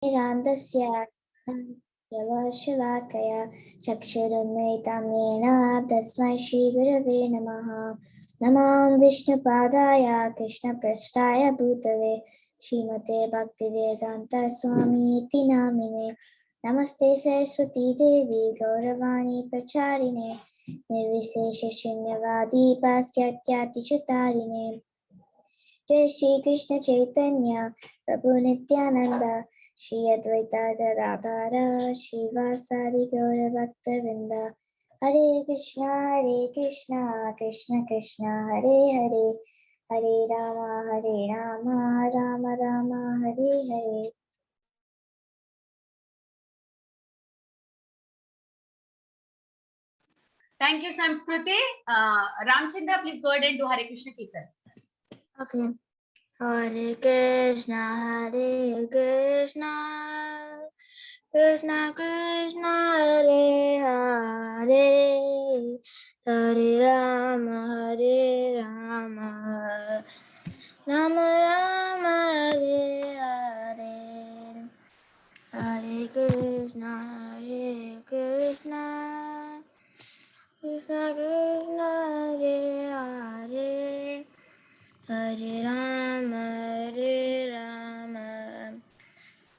निरान्तस्य प्रभाशलाकया चक्षुरुन्मिलितं येन तस्मै श्रीगुरवे नमः। नमो विष्णुपादाय कृष्णपृष्ठाय भूतले श्रीमते भक्तिवेदान्त स्वामीति नामिने। नमस्ते सरस्वती देवी गौरवाणी प्रचारिणे निर्विशेष शून्यवादी पाश्चात्यातिचुतारिणे। जय श्री कृष्ण चैतन्य प्रभु नित्यानंद श्री अद्वैता गदाधर श्रीवासादि गौर भक्तवृंद। हरे कृष्णा कृष्ण कृष्ण हरे हरे, हरे Ram Ram Ram Hare Hare. Thank you, Samskriti. Ramchandra, please go ahead and do Hare Krishna Kirtan. Okay. Hare Krishna Krishna Krishna Hare Hare, Hare Rama Rama Rama Hare Hare, Hare Krishna Krishna Krishna Hare Hare, Hare Rama Rama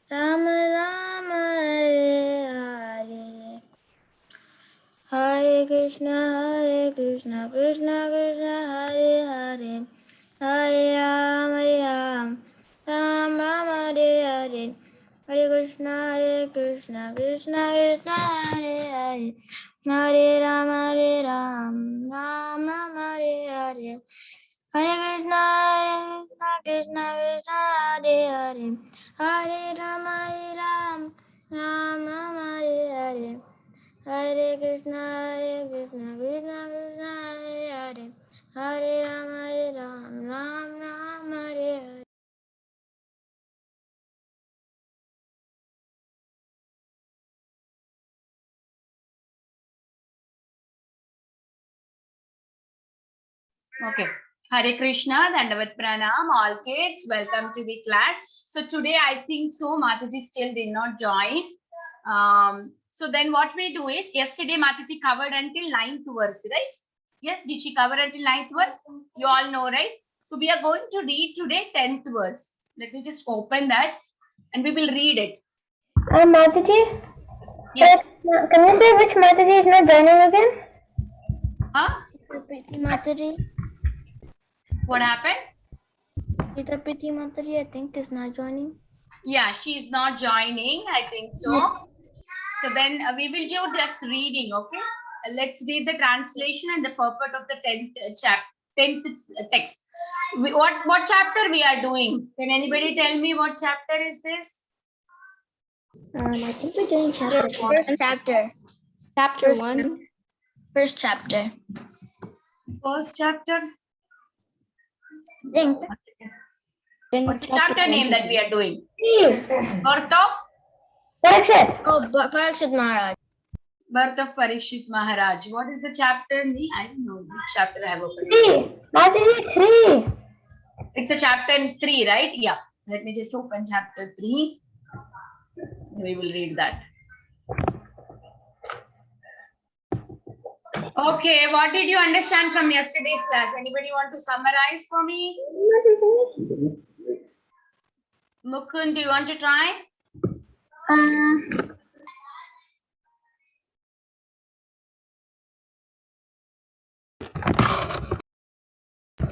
Rama Hare Hare. Hare Krishna Krishna Krishna Hare Hare, Hare Rama Rama Hare Hare. Hare Krishna Krishna Krishna Hare Hare, Hare Rama Rama Hare Hare. Hare Krishna Krishna Krishna Hare Hare, Hare Rama Rama Hare Hare. Hare Krishna Krishna Krishna Hare Hare, Hare Rama Rama Hare Hare. Okay. Hare Krishna, Dandavat Pranam, all kids, welcome to the class. So today I think so Mataji still did not join. So then what we do is, yesterday Mataji covered until 9th verse, right? Yes, did she cover until 9th verse? You all know, right? So we are going to read today 10th verse. Let me just open that and we will read it. Mataji? Yes. Can you say which Mataji is not joining again? Huh? Priti Mataji. What happened? Sita Priti Mataji, I think, is not joining. Yeah, she's not joining, I think so. So then we will do just reading, okay? Let's read the translation and the purport of the 10th text. What chapter we are doing? Can anybody tell me what chapter is this? I think we're doing chapter 1. First chapter. Chapter 1. First chapter. First chapter? Think. What's the chapter name that we are doing? Birth of? Parikshit. Oh, Parikshit Maharaj. Birth of Parikshit Maharaj. What is the chapter name? I don't know which chapter I have opened. 3. Mataji, 3. It's a chapter 3, right? Yeah. Let me just open chapter 3. We will read that. Okay, what did you understand from yesterday's class? Anybody want to summarize for me? Mukund, do you want to try?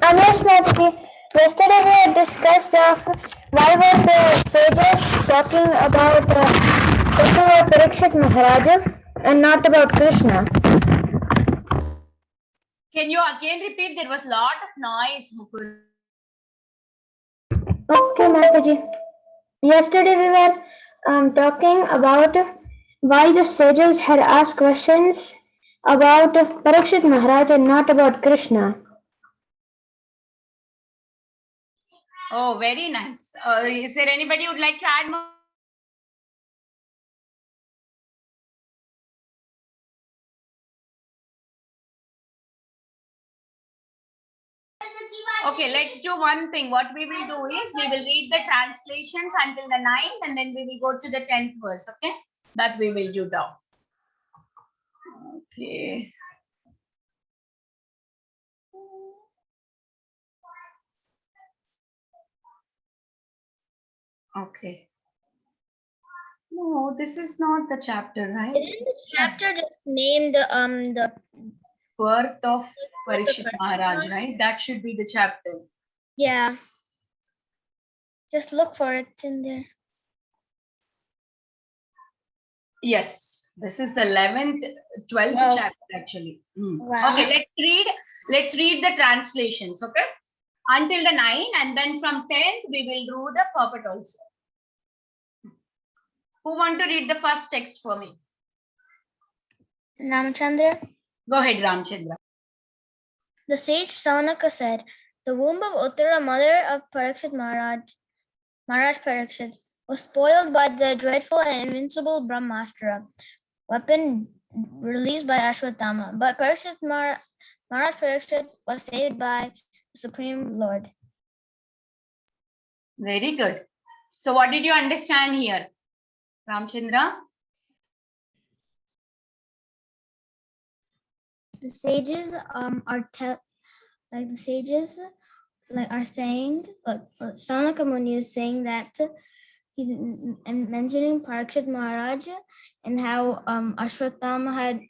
Yes, Mataji. Yesterday we had discussed why were the sages talking about Parikshit Maharaj and not about Krishna. Can you again repeat? There was a lot of noise, Mukund. Okay, Mataji. Yesterday we were talking about why the sages had asked questions about Parikshit Maharaj and not about Krishna. Oh, very nice. Is there anybody who would like to add more? Okay, let's do one thing. What we will do is we will read the translations until the 9th and then we will go to the 10th verse. Okay, that we will do now. Okay. Okay. No, this is not the chapter, right? Isn't the chapter just named the Birth of Parikshit Maharaj, right? That should be the chapter. yeah. Just look for it in there. Yes, this is the 11th, 12th Wow. chapter actually. Wow. Okay, let's read the translations, okay? Until the 9 and then from 10th we will do the purport also. Who want to read the first text for me? Ramchandra. Go ahead, Ramchandra. The sage Saunaka said, the womb of Uttara, mother of Parikshit Maharaj Parikshit, was spoiled by the dreadful and invincible Brahmastra, weapon released by Ashwatthama. But Maharaj Parikshit was saved by the Supreme Lord. Very good. So what did you understand here, Ramchandra? The sages are saying, Saunaka Muni is saying that he's mentioning Parikshit Maharaj and how Ashwatthama had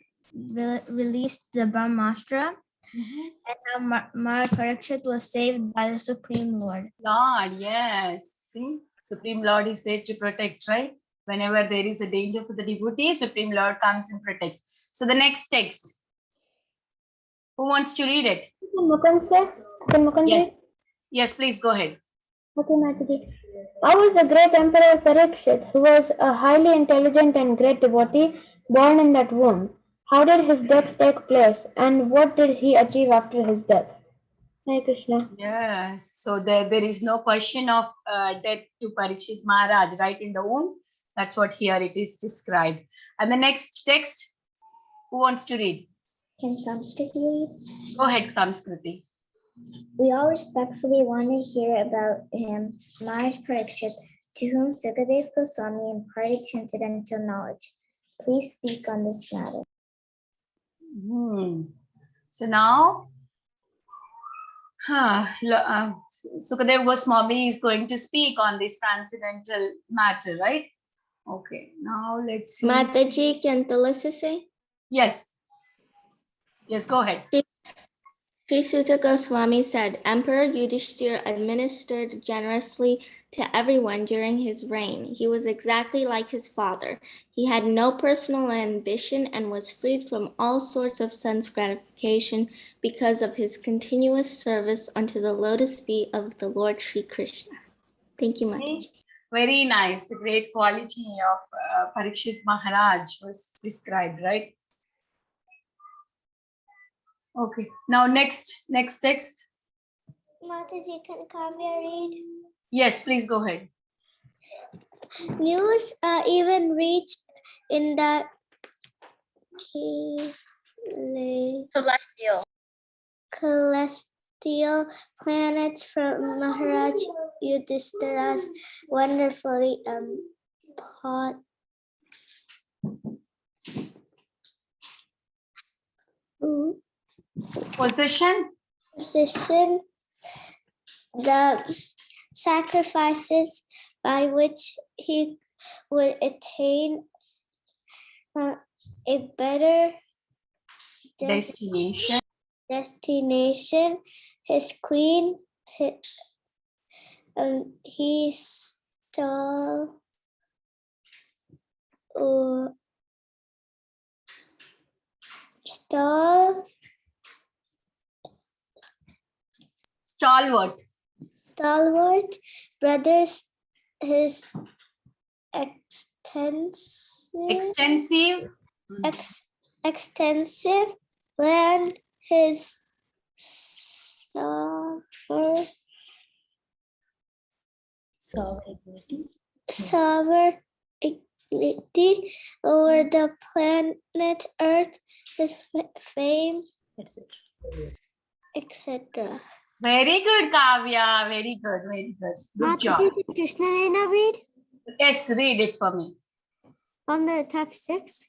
released the Brahmastra, and how Maharaj Parikshit was saved by the Supreme Lord. Lord, yes. See, Supreme Lord is said to protect, right? Whenever there is a danger for the devotee, Supreme Lord comes and protects. So the next text. Who wants to read it? Yes. Yes, please go ahead. Okay, Mataji. I was the great Emperor Parikshit, who was a highly intelligent and great devotee born in that womb. How did his death take place, and what did he achieve after his death? Hare Krishna. Yes. So there is no question of death to Parikshit Maharaj, right in the womb. That's what here it is described. And the next text, who wants to read? Can Samskriti read? Go ahead, Samskriti. We all respectfully want to hear about him, Maharaj Parikshit, to whom Sukadev Goswami imparted transcendental knowledge. Please speak on this matter. So now, Sukadev Goswami is going to speak on this transcendental matter, right? Okay, now let's see. Mataji, can Tulasi say? Yes. Yes, go ahead. Sri Sutta Goswami said, Emperor Yudhishthira administered generously to everyone during his reign. He was exactly like his father. He had no personal ambition and was freed from all sorts of sense gratification because of his continuous service unto the lotus feet of the Lord Sri Krishna. Thank you, Mataji. Very nice. The great quality of Parikshit Maharaj was described, right? Okay. Now next text. Mataji, can Kavya read? Yes, please go ahead. News even reached in the celestial planets from Maharaj Yudhishthira's wonderfully Position. The sacrifices by which he would attain a better Destination. His queen, he stalwart brothers, his extensive land, his sovereignty over the planet Earth, his fame, etc. Very good, Kavya. Very good. Very good. Good job. Mataji, can Krishna Rena read Yes, read it for me. on the text 6?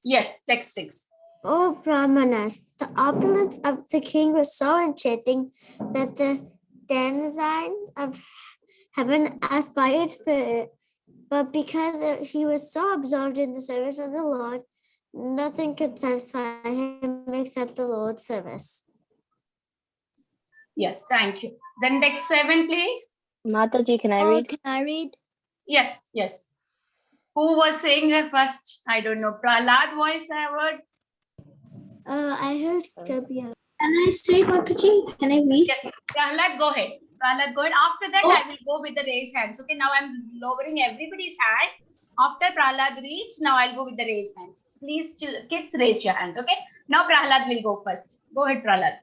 Yes, text 6. O Brahmanas, the opulence of the king was so enchanting that the denizens of heaven aspired for it. But because he was so absorbed in the service of the Lord, nothing could satisfy him except the Lord's service. Yes, thank you. Then text 7, please. Mataji, can I read? Can I read? Yes, yes. Who was saying the first? I don't know. Prahlad voice I heard. I heard Kabir. Can I say, Mataji? Can I read? Yes, Prahlad, go ahead. Prahlad, go ahead. After that, I will go with the raised hands. Okay, now I'm lowering everybody's hand. After Prahlad reads, now I'll go with the raised hands. Please, kids, raise your hands. Okay, now Prahlad will go first. Go ahead, Prahlad.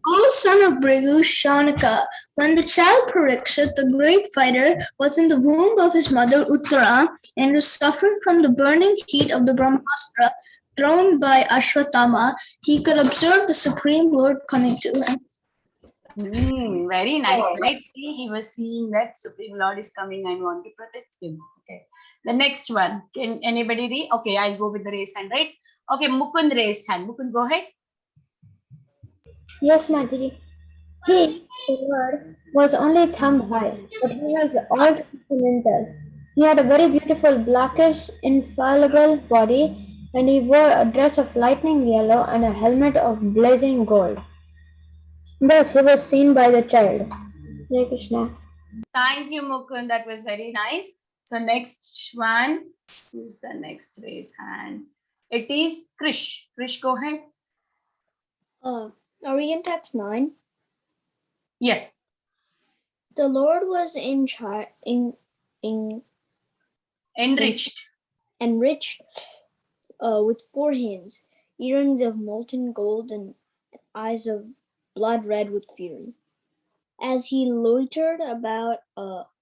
O son of Bhrigu Shaunaka, when the child Parikshit, the great fighter, was in the womb of his mother Uttara and was suffering from the burning heat of the Brahmastra thrown by Ashwatthama, he could observe the Supreme Lord coming to him. Very nice, right? See, he was seeing that Supreme Lord is coming and want to protect him. Okay. The next one. Can anybody read? Okay, I'll go with the raised hand, right? Okay, Mukund raised hand. Mukund, go ahead. Yes, Mataji. He, the Lord, was only thumb high, but he was all continental. He had a very beautiful blackish, infallible body, and he wore a dress of lightning yellow and a helmet of blazing gold. Thus he was seen by the child. Hare Krishna. Thank you, Mukund. That was very nice. So next one. Who's the next raised hand? It is Krish. Krish, go ahead. Are we in text 9? Yes. The Lord was Enriched. enriched with 4 hands, earrings of molten gold, and eyes of blood red with fury. As he loitered about,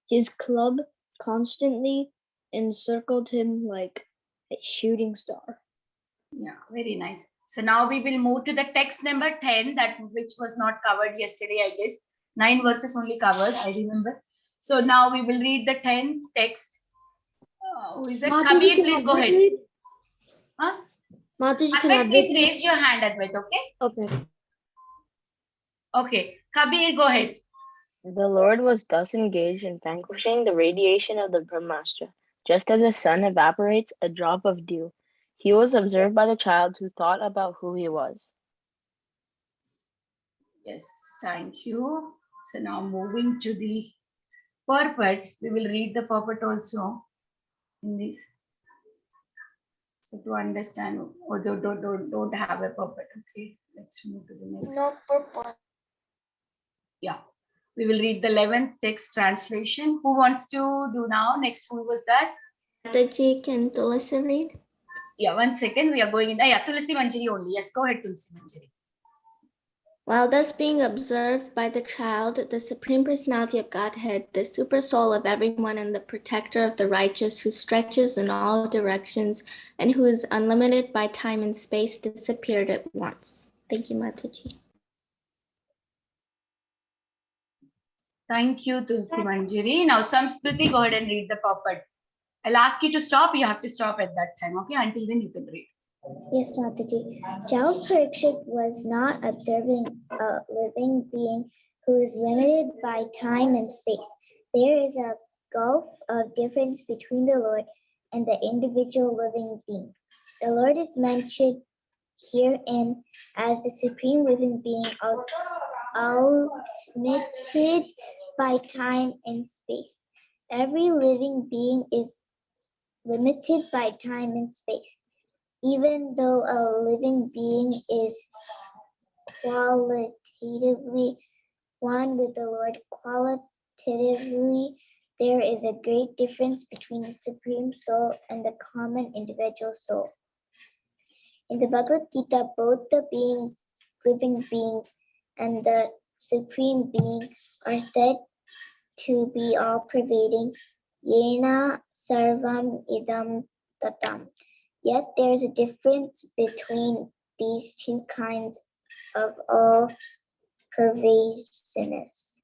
his club constantly encircled him like a shooting star. Yeah, very nice. So now we will move to the text number 10, that which was not covered yesterday, I guess. 9 verses only covered, I remember. So now we will read the 10th text. Who is it? Kabir, please go ahead. Huh? Mataji, Advait, please raise your hand, Advait, okay? Okay. Okay. Kabir, go ahead. The Lord was thus engaged in vanquishing the radiation of the Brahmastra. Just as the sun evaporates a drop of dew, he was observed by the child who thought about who he was. Yes, thank you. So now moving to the purport, we will read the purport also in this. So to understand, although don't have a purport, okay. Let's move to the next. No purpose. Yeah, we will read the 11th text translation. Who wants to do now? Next, who was that? Mataji, can Tulsi read? Yeah, 1 second. We are going in. Yeah, Tulsi Manjari only. Yes, go ahead, Tulsi Manjari. While thus being observed by the child, the Supreme Personality of Godhead, the super soul of everyone and the protector of the righteous, who stretches in all directions and who is unlimited by time and space, disappeared at once. Thank you, Mataji. Thank you, Tulsi Manjari. Now, Samskriti, go ahead and read the purport. I'll ask you to stop. You have to stop at that time, okay? Until then, you can read. Yes, Mataji. Child Parikshit was not observing a living being who is limited by time and space. There is a gulf of difference between the Lord and the individual living being. The Lord is mentioned herein as the supreme living being, limited by time and space. Every living being is limited by time and space. Even though a living being is qualitatively one with the Lord, qualitatively there is a great difference between the Supreme Soul and the common individual soul. In the Bhagavad Gita, both the living beings and the Supreme Being are said to be all-pervading, yena sarvam idam tatam. Yet there is a difference between these two kinds of all pervasiveness.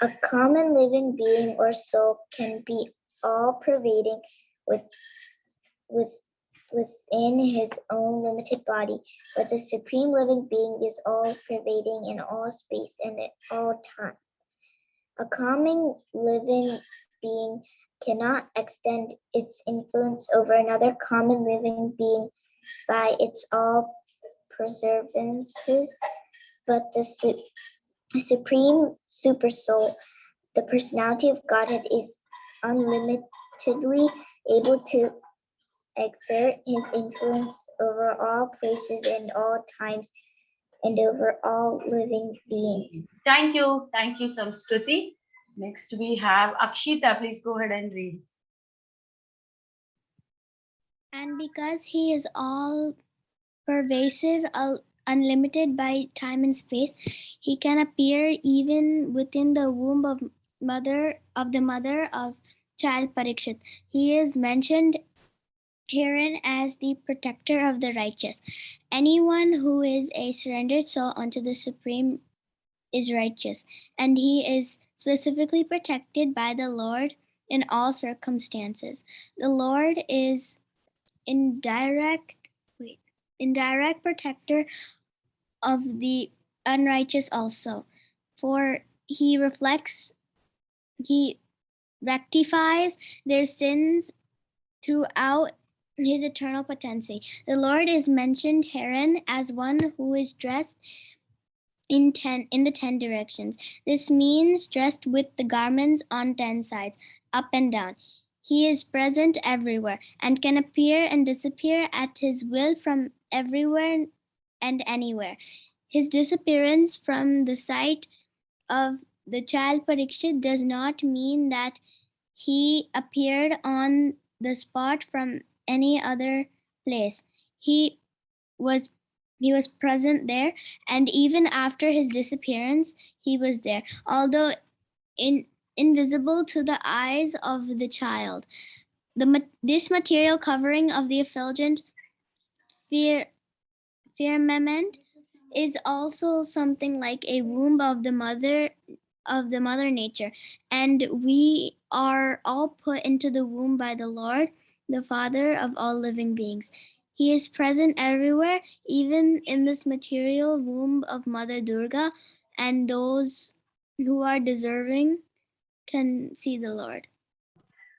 A common living being or soul can be all-pervading within his own limited body, but the supreme living being is all-pervading in all space and at all time. A common living being cannot extend its influence over another common living being by its all preservances, but the supreme supersoul, the personality of Godhead, is unlimitedly able to exert his influence over all places and all times and over all living beings. Thank you, Samskruti. Next we have Akshita. Please go ahead and read. And because he is all pervasive, unlimited by time and space, he can appear even within the womb of the mother of child Parikshit. He is mentioned herein as the protector of the righteous. Anyone who is a surrendered soul unto the Supreme is righteous, and he is specifically protected by the Lord in all circumstances. The Lord is indirect protector of the unrighteous also, for he rectifies their sins throughout his eternal potency. The Lord is mentioned herein as one who is dressed in the 10 directions. This means dressed with the garments on 10 sides, up and down. He is present everywhere and can appear and disappear at his will from everywhere and anywhere. His disappearance from the sight of the child Parikshit does not mean that he appeared on the spot from any other place. He was present there, and even after his disappearance, he was there, although invisible to the eyes of the child. This material covering of the effulgent firmament is also something like a womb of the mother nature, and we are all put into the womb by the Lord, the Father of all living beings. He is present everywhere, even in this material womb of Mother Durga, and those who are deserving can see the Lord.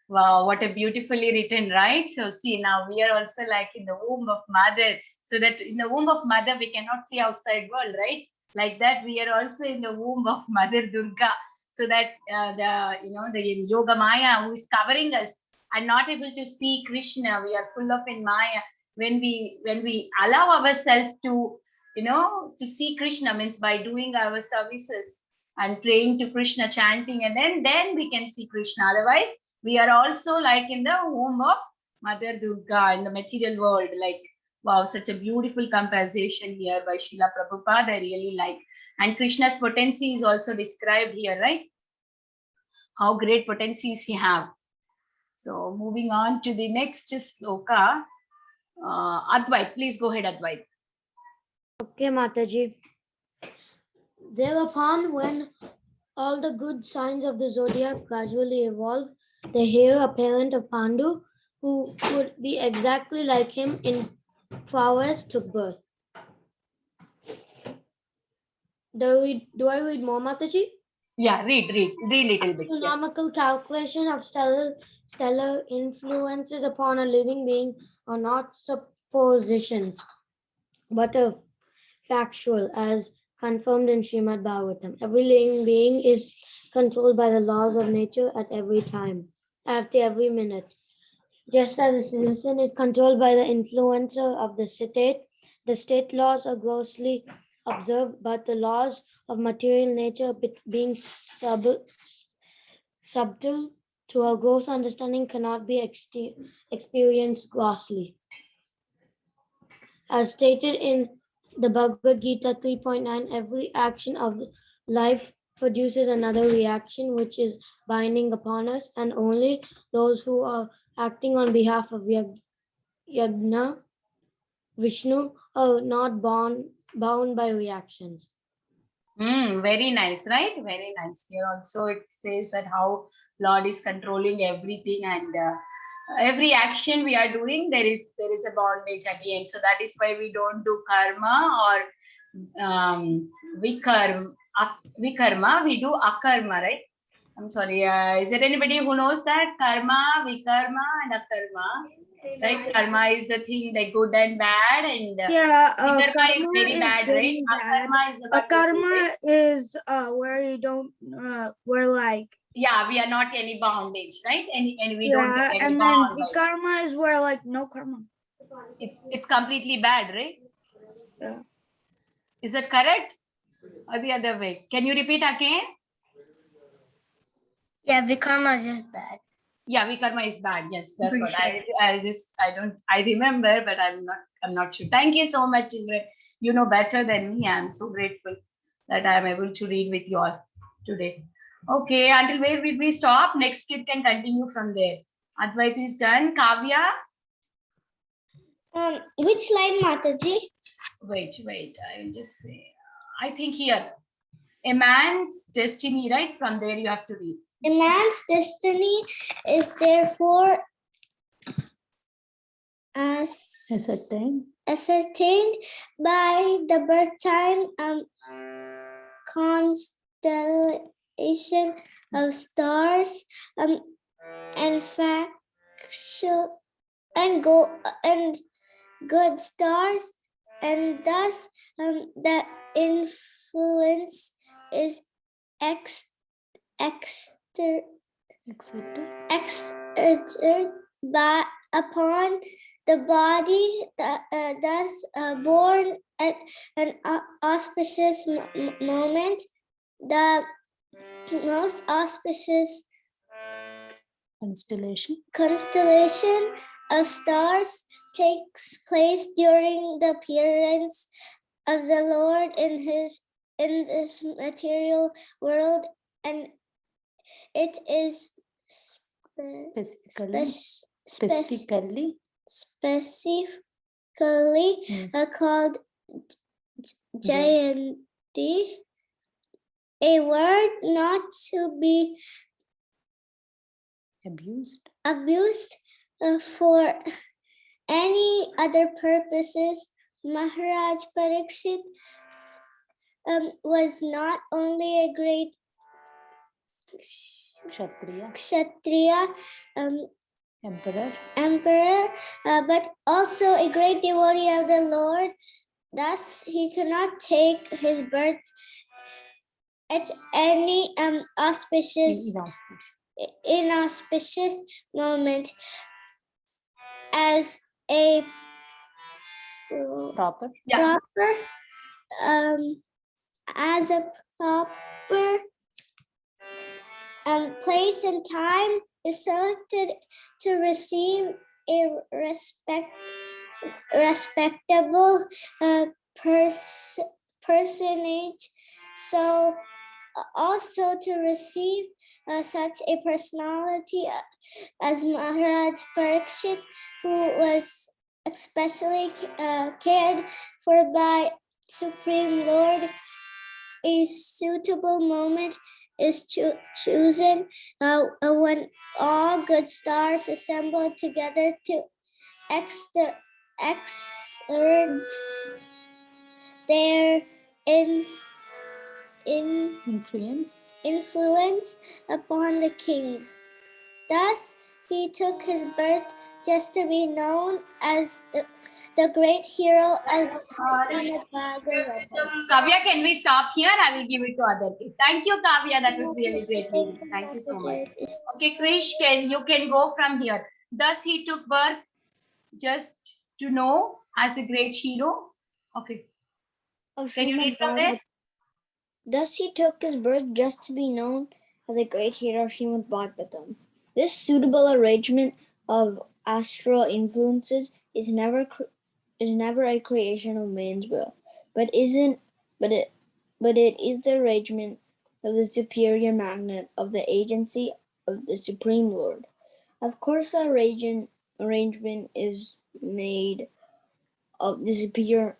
Wow, what a beautifully written, right? So see, now we are also like in the womb of mother, so that in the womb of mother we cannot see outside world, right? Like that, we are also in the womb of Mother Durga, so that the Yoga Maya who is covering us and not able to see Krishna, we are full of in Maya. When we allow ourselves to to see Krishna, means by doing our services and praying to Krishna, chanting, and then we can see Krishna. Otherwise, we are also like in the womb of Mother Durga in the material world. Like, wow, such a beautiful comparison here by Srila Prabhupada. I really like. And Krishna's potency is also described here, right? How great potencies he have. So moving on to the next sloka. Advait, please go ahead, Advait. Okay, Mataji. Thereupon, when all the good signs of the zodiac gradually evolve, the heir apparent of Pandu, who would be exactly like him in prowess, took birth. Do I read more, Mataji? Yeah, read little bit. Astronomical calculation of stellar influences upon a living being are not suppositions, but a factual, as confirmed in Srimad Bhagavatam. Every living being is controlled by the laws of nature at every time, at every minute. Just as a citizen is controlled by the influencer of the state laws are grossly observed, but the laws of material nature, being subtle to our gross understanding, cannot be experienced grossly. As stated in the Bhagavad Gita 3.9, every action of life produces another reaction which is binding upon us, and only those who are acting on behalf of Yagna, Vishnu, are not bound by reactions. Very nice, right? Very nice. Here also it says that how Lord is controlling everything, and every action we are doing, there is a bondage again. So that is why we don't do karma or vikarma. We do akarma, right? I'm sorry. Is there anybody who knows that karma, vikarma, and akarma? Right? Karma is the thing like good and bad, and vikarma is very bad, right? Akarma is the one we do, right? Karma is where you don't where like Yeah, we are not any bondage, right? And we don't get any and then bondage. karma is where like no karma. It's completely bad, right? Yeah. Is that correct? Or the other way? Can you repeat again? Yeah, Vikarma is just bad. Yeah, vikarma is bad. Yes, that's what I remember, but I'm not sure. Thank you so much, children. You know better than me. I'm so grateful that I am able to read with you all today. Okay, until where did we stop? Next kid can continue from there. Advait is done. Kavya? Which line, Mataji? Wait, I'll just say. I think here. A man's destiny, right? From there you have to read. A man's destiny is therefore ascertained by the birth time constellation of stars and factual and good stars, and thus the influence is exerted by upon the body, thus born at an auspicious moment. The most auspicious constellation of stars takes place during the appearance of the Lord in this material world, and it is specifically called Jayanti, a word not to be abused for any other purposes. Maharaj Parikshit was not only a great Kshatriya emperor, but also a great devotee of the Lord. Thus, he could not take his birth at any inauspicious moment as a proper place and time is selected to receive a respectable personage. So also to receive such a personality as Maharaj Parikshit, who was especially cared for by Supreme Lord, a suitable moment is chosen when all good stars assemble together to exert their influence upon the king. Thus, he took his birth just to be known as the great hero of the Bhagavatam. Kavya, can we stop here? I will give it to other kids. Thank you, Kavya. That was really great reading. Thank you so much. Okay, Krish, you can go from here. Thus, he took birth just to know as a great hero. Okay. Can you read from there? Thus he took his birth just to be known as a great hero of Srimad Bhagavatam. This suitable arrangement of astral influences is never a creation of man's will, but it is the arrangement of the superior magnet of the agency of the Supreme Lord. Of course, the arrangement is made of the superior.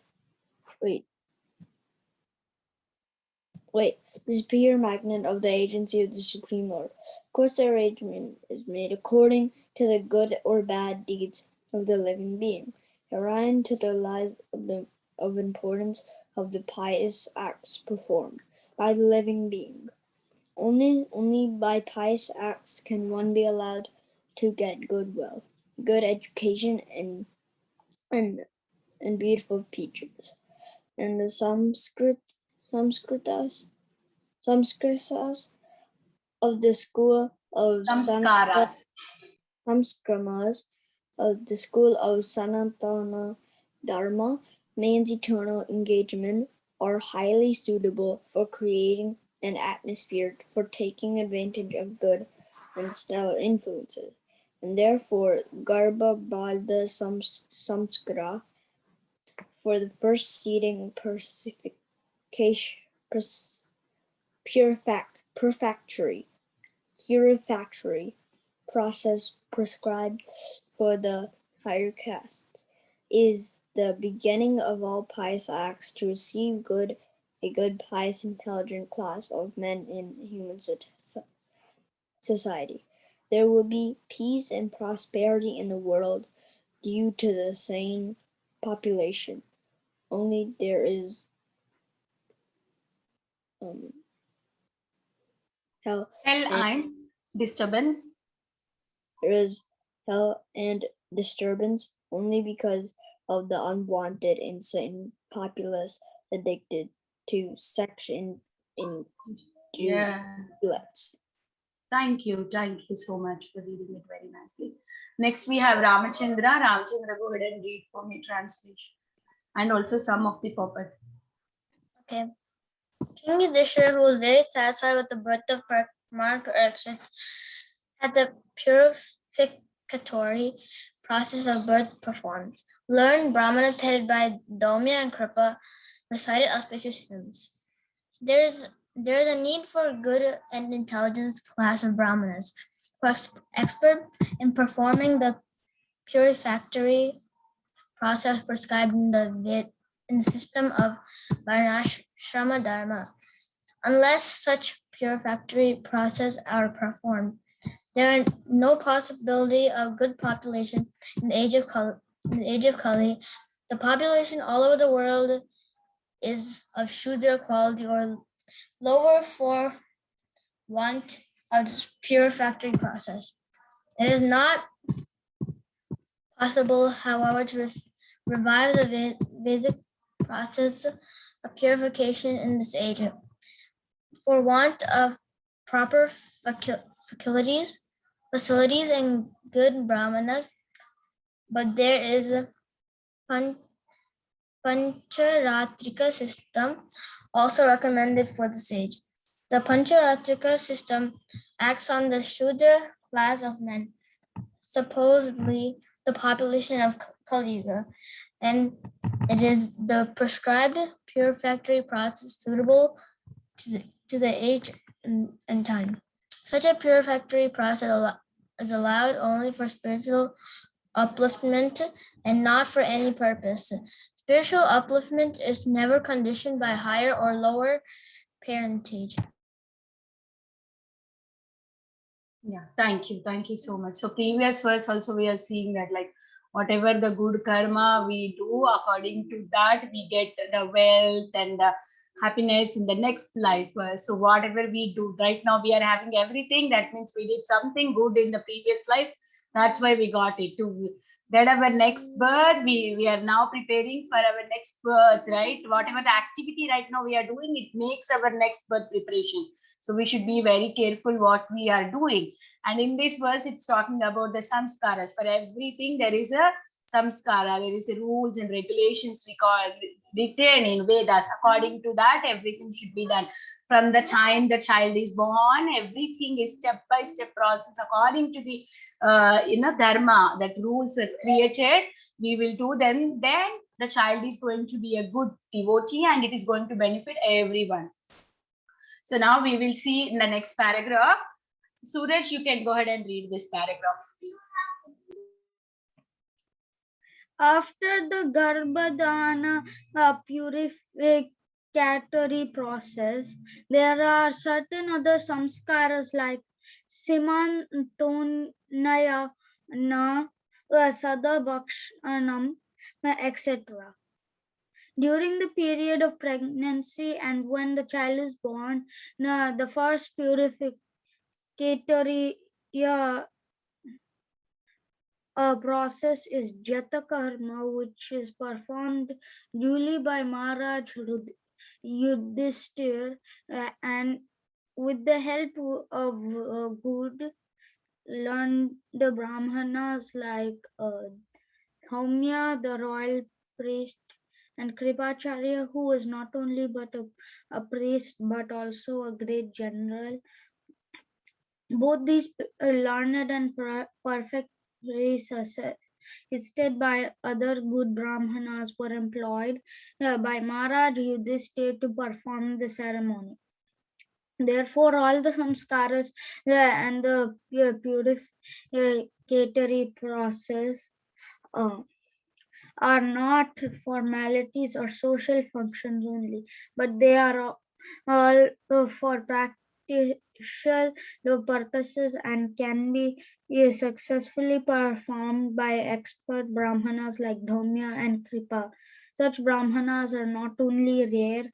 the superior magnet of the agency of the Supreme Lord. Of course, the arrangement is made according to the good or bad deeds of the living being, herein to the lies of importance of the pious acts performed by the living being. Only by pious acts can one be allowed to get good wealth, good education, and beautiful features. And the Samskritas of the school of Samskaras. Samskramas of the school of Sanatana Dharma means eternal engagement are highly suitable for creating an atmosphere for taking advantage of good and stellar influences. And therefore, Garbha Balda Samskara for the first seeding purifactory process prescribed for the higher castes is the beginning of all pious acts to receive a good, pious, intelligent class of men in human society. There will be peace and prosperity in the world due to the sane population. Only there is hell Hell and and disturbance. there is hell and disturbance only because of the unwanted insane populace addicted to sex and Yeah. duets. Thank you so much for reading it very nicely. Next we have Ramachandra. Ramachandra, go ahead and read for me translation and also some of the puppet. Okay. King Yudhishthira, who was very satisfied with the birth of Parikshit, had the purificatory process of birth performed. Learned Brahmanas headed by Daumya and Kripa recited auspicious hymns. There is a need for a good and intelligent class of Brahmanas, who are expert in performing the purificatory process prescribed in the system of Varnashrama Dharma. Unless such purificatory processes are performed, there is no possibility of good population in the age of Kali. The population all over the world is of Shudra quality or lower for want of this purificatory process. It is not possible, however, to revive the Vedic process of purification in this age for want of proper facilities and good brahmanas, but there is a Pancharatrika system also recommended for the sage. The Pancharatrika system acts on the Shudra class of men, supposedly the population of Kali Yuga, and it is the prescribed purificatory process suitable to the age and time. Such a purificatory process is allowed only for spiritual upliftment and not for any purpose. Spiritual upliftment is never conditioned by higher or lower parentage. Yeah, thank you so much. So previous verse also we are seeing that like whatever the good karma we do, according to that we get the wealth and the happiness in the next life. So whatever we do right now, we are having everything. That means we did something good in the previous life. That's why we got it. To get our next birth, we are now preparing for our next birth, right? Whatever the activity right now we are doing, it makes our next birth preparation. So we should be very careful what we are doing. And in this verse, it's talking about the samskaras. For everything, there is a samskara. There is a rules and regulations we call written in Vedas. According to that, everything should be done. From the time the child is born, everything is step-by-step process according to the dharma that rules are created. We will do then the child is going to be a good devotee and it is going to benefit everyone. So now we will see in the next paragraph. Suraj, you can go ahead and read this paragraph. After the Garbhadana purification process. There are certain other samskaras like Simantonaya, Sadabhakshanam, etc. During the period of pregnancy and when the child is born, the first purificatory process is Jatakarma, which is performed duly by Maharaj Yudhishthir and with the help of good learned Brahmanas like Dhaumya, the royal priest, and Kripacharya, who was not only but a priest but also a great general. Both these learned and perfect priests, assisted by other good Brahmanas, were employed by Maharaj Yudhishthir to perform the ceremony. Therefore, all the samskaras and the purificatory process are not formalities or social functions only, but they are all for practical purposes and can be successfully performed by expert brahmanas like Dhaumya and Kripa. Such brahmanas are not only rare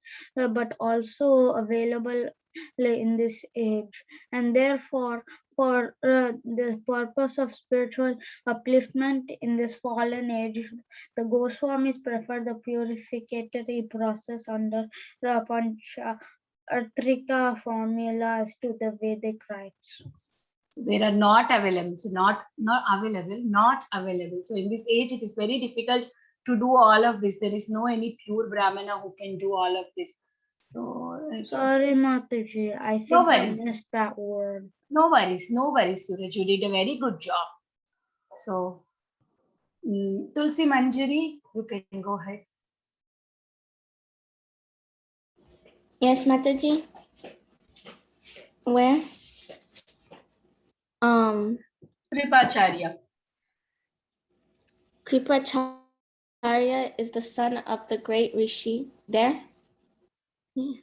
but also available in this age, and therefore for the purpose of spiritual upliftment in this fallen age, the Goswamis prefer the purificatory process under the Panchatrika formulas to the Vedic rites. They are not available. So not available. So in this age, it is very difficult to do all of this. There is no any pure Brahmana who can do all of this. So sorry, Mataji, I think I missed that word. No worries, Suraj. You did a very good job. So, Tulsi Manjari, you can go ahead. Yes, Mataji. Where? Kripacharya. Kripacharya is the son of the great Rishi. There? Yeah.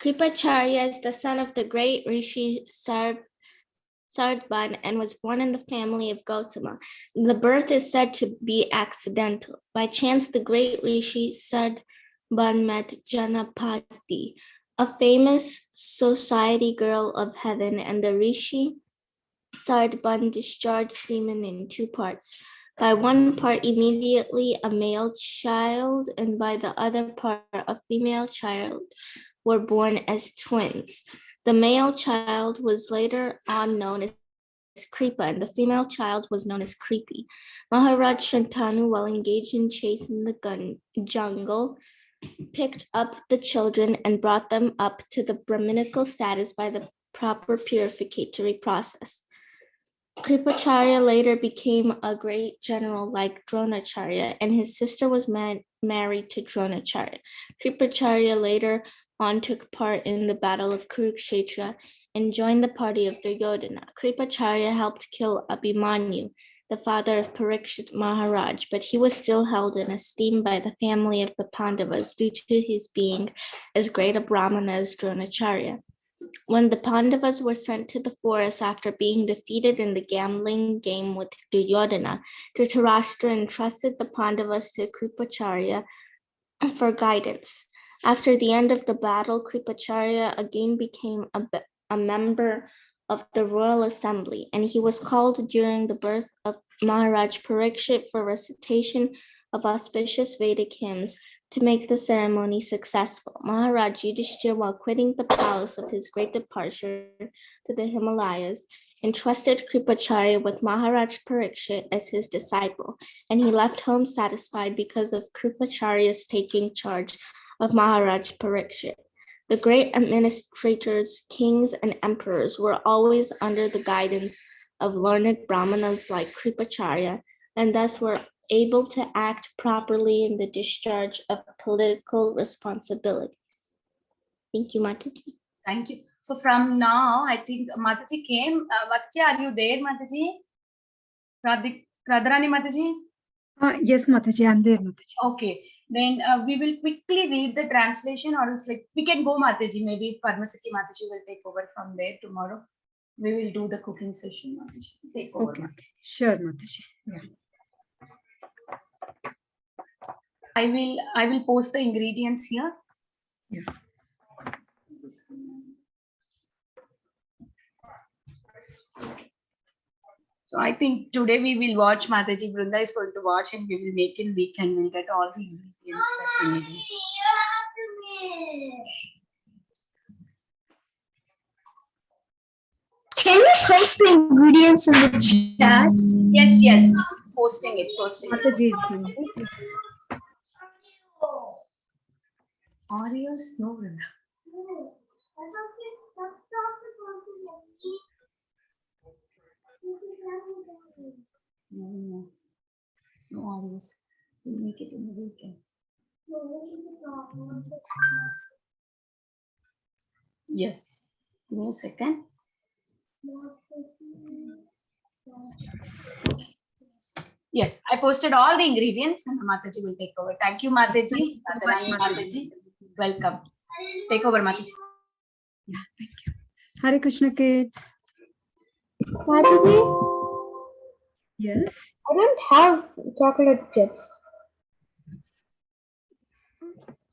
Kripacharya is the son of the great Rishi Sardban and was born in the family of Gautama. The birth is said to be accidental. By chance, the great Rishi Sardban met Janapati, a famous society girl of heaven, and the Rishi Sardban discharged semen in two parts. By one part, immediately a male child, and by the other part, a female child, were born as twins. The male child was later on known as Kripa, and the female child was known as Creepy. Maharaj Shantanu, while engaged in chase in the jungle, picked up the children and brought them up to the Brahminical status by the proper purificatory process. Kripacharya later became a great general like Dronacharya, and his sister was married to Dronacharya. Kripacharya later on took part in the Battle of Kurukshetra and joined the party of Duryodhana. Kripacharya helped kill Abhimanyu, the father of Parikshit Maharaj, but he was still held in esteem by the family of the Pandavas due to his being as great a Brahmana as Dronacharya. When the Pandavas were sent to the forest after being defeated in the gambling game with Duryodhana, Dhritarashtra entrusted the Pandavas to Kripacharya for guidance. After the end of the battle, Kripacharya again became a member of the royal assembly, and he was called during the birth of Maharaj Parikshit for recitation of auspicious Vedic hymns to make the ceremony successful. Maharaj Yudhishthir, while quitting the palace of his great departure to the Himalayas, entrusted Kripacharya with Maharaj Parikshit as his disciple, and he left home satisfied because of Kripacharya's taking charge of Maharaj Parikshit. The great administrators, kings, and emperors were always under the guidance of learned Brahmanas like Kripacharya, and thus were able to act properly in the discharge of political responsibilities. Thank you, Mataji. Thank you. So from now, I think Mataji came. Mataji, are you there, Mataji? Radharani Mataji? Yes, Mataji, I'm there, Mataji. Okay. Then we will quickly read the translation, or else like we can go Mataji. Maybe Parmasaki Mataji will take over from there tomorrow. We will do the cooking session, Mataji. Take over. Okay. Sure, Mataji. Yeah. I will post the ingredients here. Yeah. So I think today we will watch, Mataji Brunda is going to watch, and we will make in weekend. We'll get all the ingredients that we need. Can you post the ingredients in the chat? Yes. Posting it. Mataji is doing it. Oreos, no. No Oreos. We'll make it in the weekend. Yes. Give me a second. Yes, I posted all the ingredients and Mataji will take over. Thank you, Mataji. Mataji. Welcome. Take over, Mataji. Yeah, thank you. Hare Krishna, kids. Mataji, Yes. I don't have chocolate chips.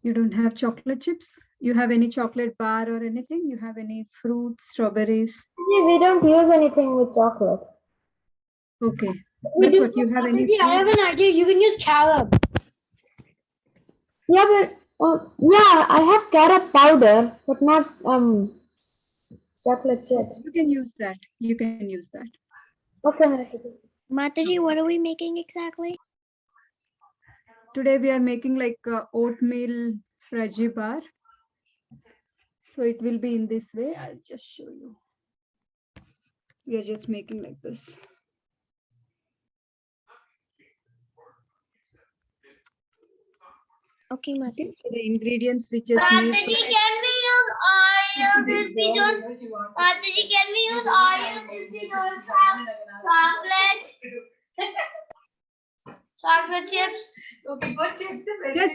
You don't have chocolate chips? You have any chocolate bar or anything? You have any fruits, strawberries? We don't use anything with chocolate. Okay. That's what you have. Any I have an idea. You can use carob. Yeah, but yeah, I have carob powder, but not chocolate chips. You can use that. You can use that. Okay. Mataji, what are we making exactly? Today we are making like oatmeal fudgy bar. So it will be in this way. I'll just show you. We are just making like this. Okay, Mataji. Okay, so the ingredients we just need. Mataji, can we use oil if we don't? Mataji, can we use oil if we don't have chocolate? Chocolate chips.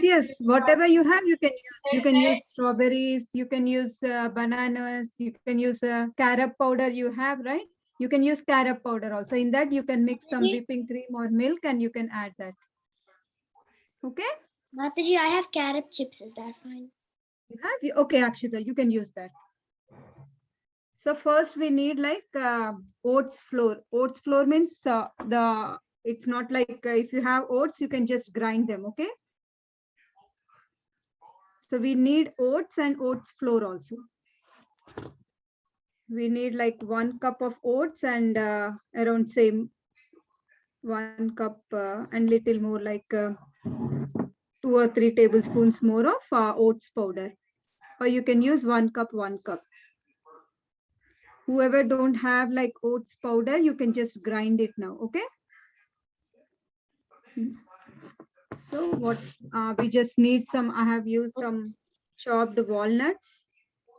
Yes. Whatever you have, you can use. You can use strawberries. You can use bananas. You can use carob powder. You have, right? You can use carob powder also. In that, you can mix some whipping cream or milk, and you can add that. Okay. Mataji, I have carob chips. Is that fine? You have? Okay, Akshita, you can use that. So first we need like oats flour. Oats flour means it's not like if you have oats, you can just grind them. Okay. So we need oats and oats flour also. We need like 1 cup of oats and around same 1 cup and little more like 2 or 3 tablespoons more of oats powder. Or you can use 1 cup, 1 cup. Whoever don't have like oats powder, you can just grind it now. Okay. So what we just need some, I have used some chopped walnuts.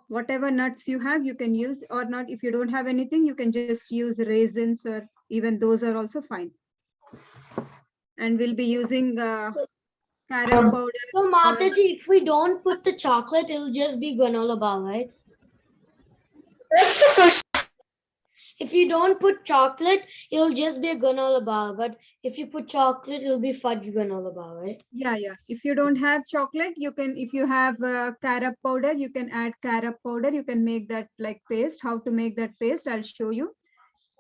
Whatever nuts you have, you can use, or not. If you don't have anything, you can just use raisins, or even those are also fine. And we'll be using carob powder. So Mataji, if we don't put the chocolate, it'll just be granola bar, right? That's the first. If you don't put chocolate, it'll just be a granola bar. But if you put chocolate, it'll be fudge granola bar, right? Yeah. If you don't have chocolate, you can, if you have carob powder, you can add carob powder. You can make that like paste. How to make that paste, I'll show you.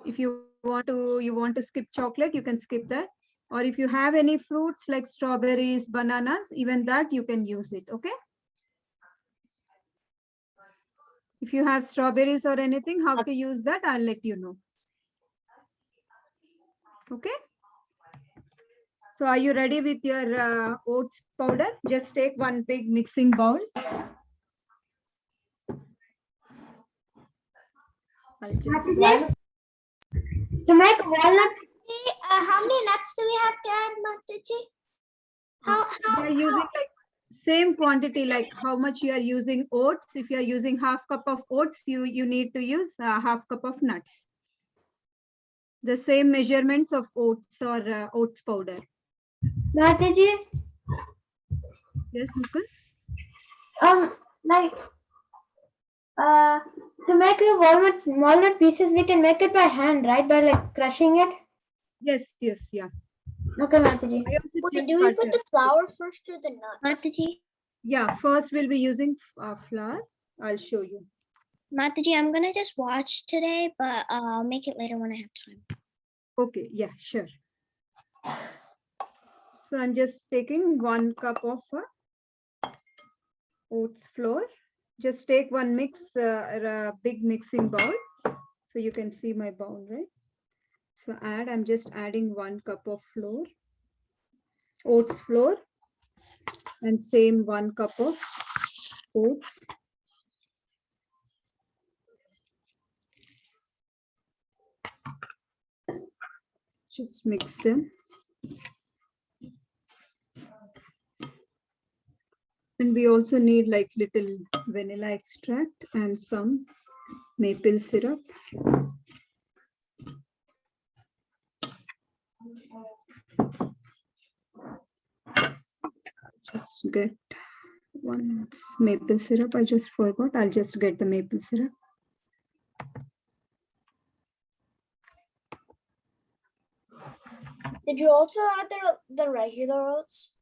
If you want to skip chocolate, you can skip that. Or if you have any fruits like strawberries, bananas, even that you can use it. Okay. If you have strawberries or anything, how to use that, I'll let you know. Okay. So are you ready with your oats powder? Just take 1 big mixing bowl. To make walnut. How many nuts do we have to add, Mataji? We are using like same quantity, like how much you are using oats. If you are using half cup of oats, you need to use half cup of nuts. The same measurements of oats or oats powder. Mataji, Yes, Mukul? Like to make the walnut pieces, we can make it by hand, right? By like crushing it. Yes, yes, yeah. Okay, Mataji. I also Wait, just do we cut put it. the flour first or the nuts? Mataji, Yeah, first we'll be using flour. I'll show you. Mataji, I'm gonna just watch today, but I'll make it later when I have time. Okay, yeah, sure. So I'm just taking 1 cup of oats flour. Just take one big mixing bowl. So you can see my bowl, right? So I'm just adding 1 cup of flour, oats flour, and same 1 cup of oats. Just mix them. And we also need like little vanilla extract and some maple syrup. Just get one maple syrup. I just forgot. I'll just get the maple syrup. Did you also add the regular oats?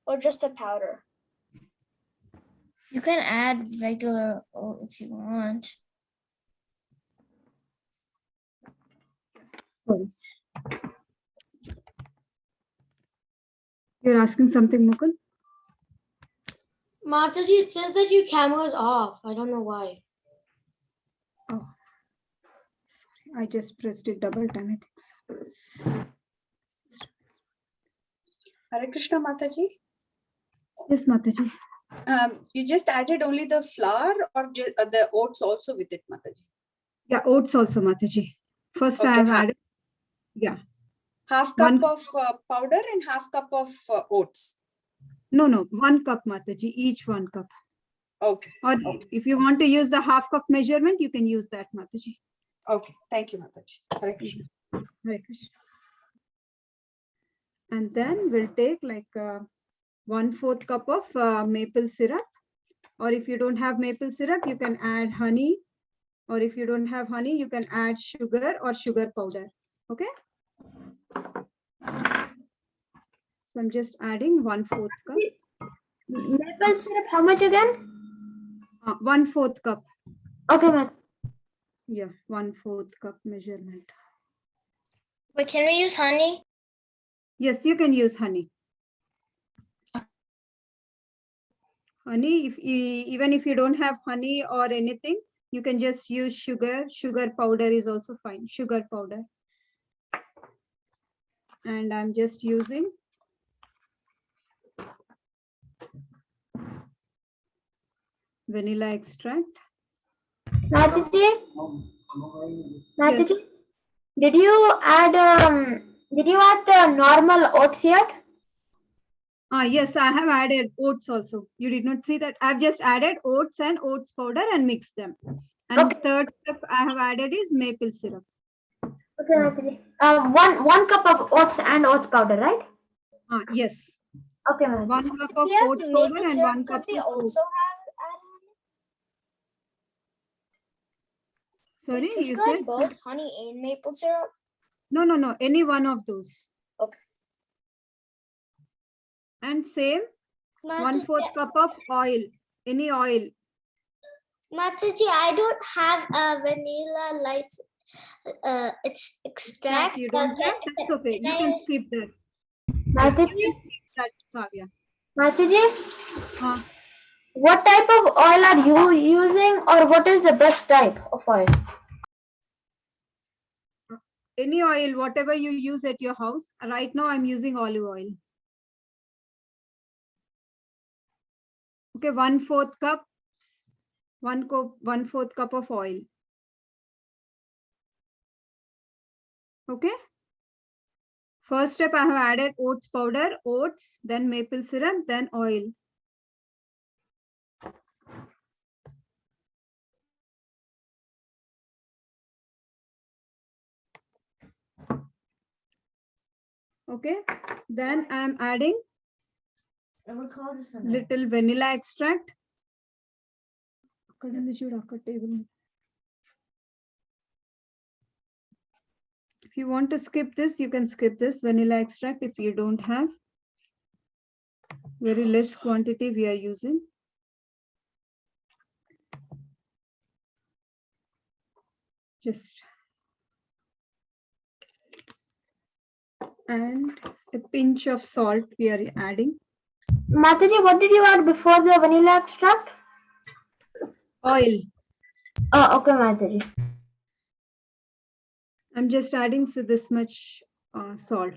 Or just the powder? You can add regular oat if you want. Sorry. You're asking something, Mukul? Mataji, it says that your camera is off. I don't know why. Oh, sorry. I just pressed it double time, I think so. Hare Krishna, Mataji. Yes, Mataji. You just added only the flour or the oats also with it, Mataji? Yeah, oats also, Mataji. First Okay, I have added, yeah. Half cup of powder and half cup of oats. No, 1 cup, Mataji, each 1 cup. Okay. Or okay. if you want to use the half cup measurement, you can use that, Mataji. Okay, thank you, Mataji. Hare Krishna. Hare Krishna. And then we'll take like 1/4 cup of maple syrup. Or if you don't have maple syrup, you can add honey. Or if you don't have honey, you can add sugar or sugar powder. Okay. So I'm just adding 1/4 cup. Maple syrup, how much again? 1/4 cup. Okay, ma'am. Yeah, 1/4 cup measurement. But can we use honey? Yes, you can use honey. Honey, even if you don't have honey or anything, you can just use sugar. Sugar powder is also fine. Sugar powder. And I'm just using vanilla extract. Mataji? Mataji? Yes. Did you add the normal oats yet? Yes, I have added oats also. You did not see that. I've just added oats and oats powder and mixed them. And Okay. third step I have added is maple syrup. Okay, Mataji. One cup of oats and oats powder, right? Yes. Okay, ma'am. 1 cup of Yeah, oats the powder maple and syrup 1 could cup we of also oats. have added honey? Sorry, Could you you said? add both honey and maple syrup? No. Any one of those. Okay. And same, Mataji, 1/4 cup of oil. Any oil. Mataji, I don't have a vanilla it's extract. You don't have? That's okay. You can skip that. Mataji? That, Kavya. Mataji? What type of oil are you using, or what is the best type of oil? Any oil, whatever you use at your house. Right now, I'm using olive oil. Okay, 1/4 cup, 1/4 cup of oil. Okay. First step, I have added oats powder, oats, then maple syrup, then oil. Okay, then I'm adding little vanilla extract. If you want to skip this, you can skip this vanilla extract if you don't have. Very less quantity we are using. Just and a pinch of salt we are adding. Mataji, what did you add before the vanilla extract? Oil. Oh, okay, Mataji. I'm just adding this much salt.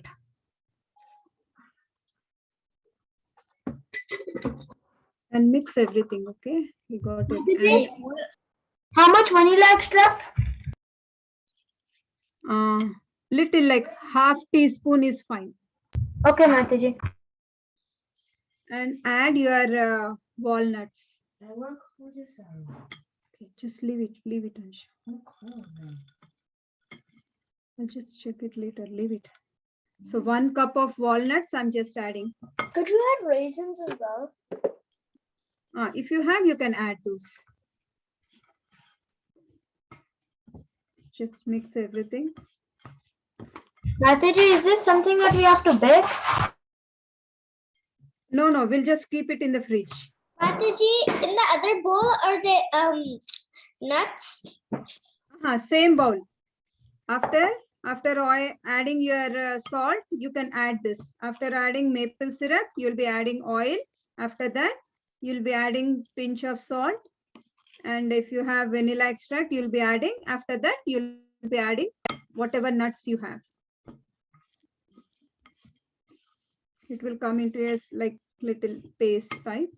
And mix everything, okay? You got it. How much vanilla extract? Little, like half teaspoon is fine. Okay, Mataji. And add your walnuts. Okay, just leave it, Ansha. I'll just check it later, leave it. So 1 cup of walnuts I'm just adding. Could you add raisins as well? If you have, you can add those. Just mix everything. Mataji, is this something that we have to bake? No, we'll just keep it in the fridge. Mataji, in the other bowl are the nuts? Same bowl. After adding your salt, you can add this. After adding maple syrup, you'll be adding oil. After that, you'll be adding pinch of salt. And if you have vanilla extract, you'll be adding. After that, you'll be adding whatever nuts you have. It will come into a like little paste type.